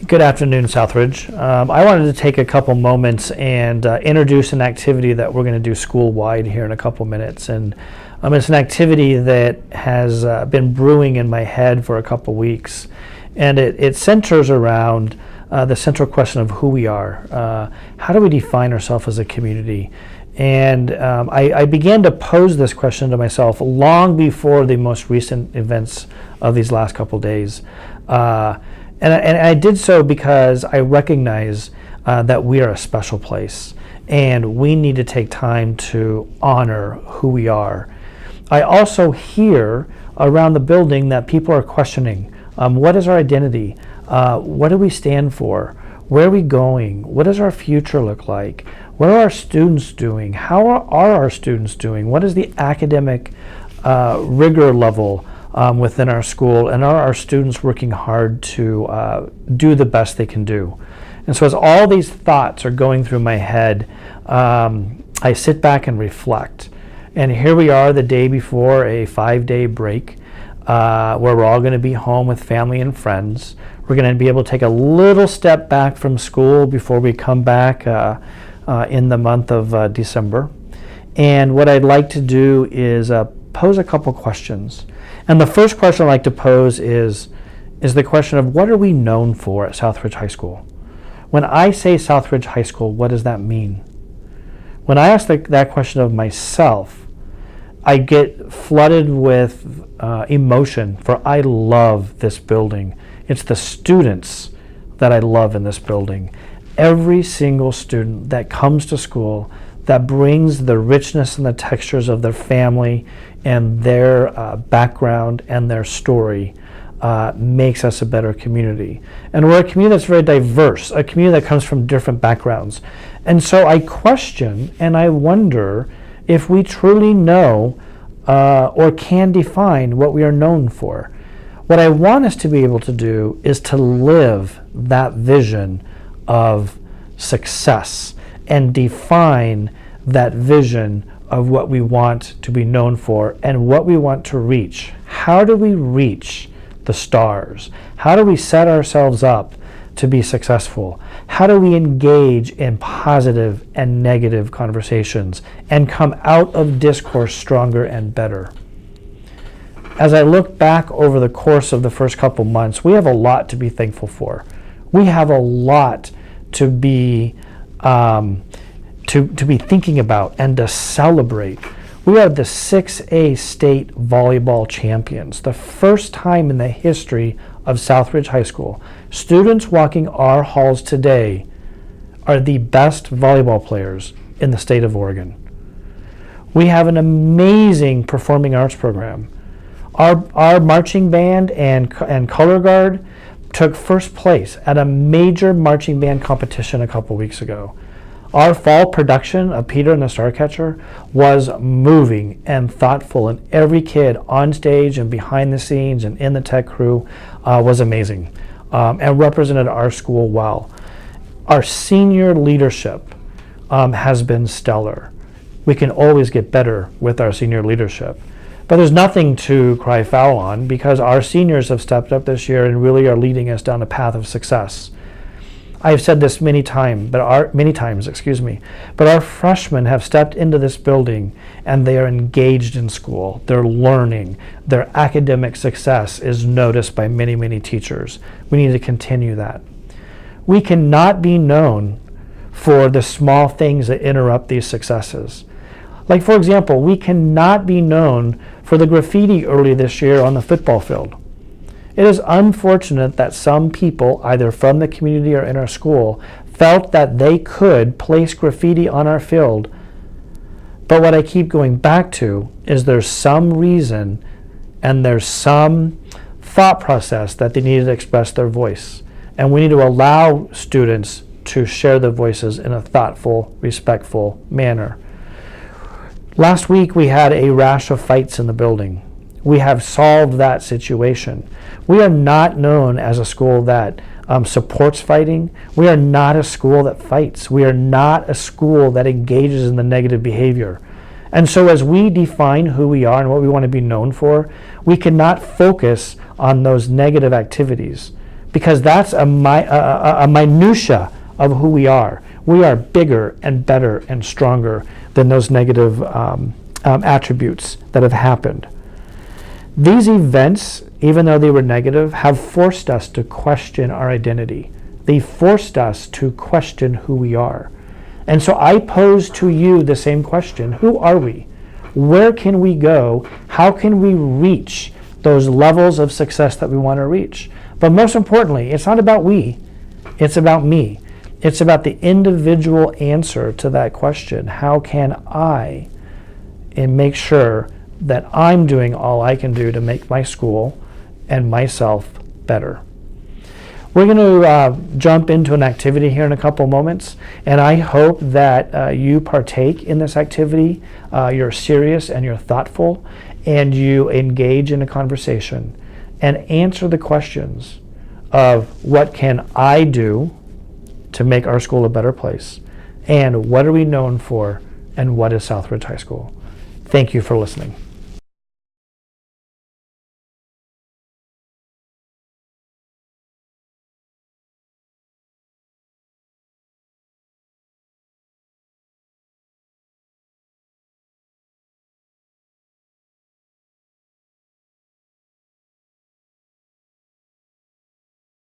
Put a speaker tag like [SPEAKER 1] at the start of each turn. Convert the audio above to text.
[SPEAKER 1] Good afternoon, Southridge. I wanted to take a couple moments and introduce an activity that we're going to do school-wide here in a couple minutes. And it's an activity that has been brewing in my head for a couple weeks. And it centers around the central question of who we are. How do we define ourselves as a community? And I began to pose this question to myself long before the most recent events of these last couple days. And I did so because I recognize that we are a special place and we need to take time to honor who we are. I also hear around the building that people are questioning, what is our identity? What do we stand for? Where are we going? What does our future look like? What are our students doing? How are our students doing? What is the academic rigor level within our school, and are our students working hard to do the best they can do? And so as all these thoughts are going through my head, I sit back and reflect. And here we are the day before a 5-day break where we're all going to be home with family and friends. We're going to be able to take a little step back from school before we come back in the month of December. And what I'd like to do is pose a couple questions. And the first question I'd like to pose is the question of what are we known for at Southridge High School? When I say Southridge High School, what does that mean? When I ask that question of myself, I get flooded with emotion, for I love this building. It's the students that I love in this building. Every single student that comes to school that brings the richness and the textures of their family and their background and their story makes us a better community. And we're a community that's very diverse, a community that comes from different backgrounds. And so I question and I wonder if we truly know or can define what we are known for. What I want us to be able to do is to live that vision of success and define that vision of what we want to be known for and what we want to reach. How do we reach the stars? How do we set ourselves up to be successful? How do we engage in positive and negative conversations and come out of discourse stronger and better? As I look back over the course of the first couple months, we have a lot to be thankful for. We have a lot to be to be thinking about and to celebrate. We are the 6A state volleyball champions. The first time in the history of Southridge High School, students walking our halls today are the best volleyball players in the state of Oregon. We have an amazing performing arts program. Our marching band and color guard took first place at a major marching band competition a couple weeks ago. Our fall production of Peter and the Starcatcher was moving and thoughtful, and every kid on stage and behind the scenes and in the tech crew was amazing and represented our school well. Our senior leadership has been stellar. We can always get better with our senior leadership. But there's nothing to cry foul on because our seniors have stepped up this year and really are leading us down a path of success. I've said this many times, but our freshmen have stepped into this building and they are engaged in school. They're learning. Their academic success is noticed by many, many teachers. We need to continue that. We cannot be known for the small things that interrupt these successes. Like, for example, we cannot be known for the graffiti early this year on the football field. It is unfortunate that some people, either from the community or in our school, felt that they could place graffiti on our field. But what I keep going back to is there's some reason and there's some thought process that they needed to express their voice. And we need to allow students to share their voices in a thoughtful, respectful manner. Last week we had a rash of fights in the building. We have solved that situation. We are not known as a school that supports fighting. We are not a school that fights. We are not a school that engages in the negative behavior. And so as we define who we are and what we want to be known for, we cannot focus on those negative activities because that's a minutia of who we are. We are bigger and better and stronger than those negative attributes that have happened. These events, even though they were negative, have forced us to question our identity. They forced us to question who we are. And so I pose to you the same question. Who are we? Where can we go? How can we reach those levels of success that we want to reach? But most importantly, it's not about we, it's about me. It's about the individual answer to that question. How can I make sure that I'm doing all I can do to make my school and myself better? We're going to jump into an activity here in a couple moments, and I hope that you partake in this activity. You're serious and you're thoughtful, and you engage in a conversation and answer the questions of what can I do to make our school a better place, and what are we known for, and what is Southridge High School. Thank you for listening.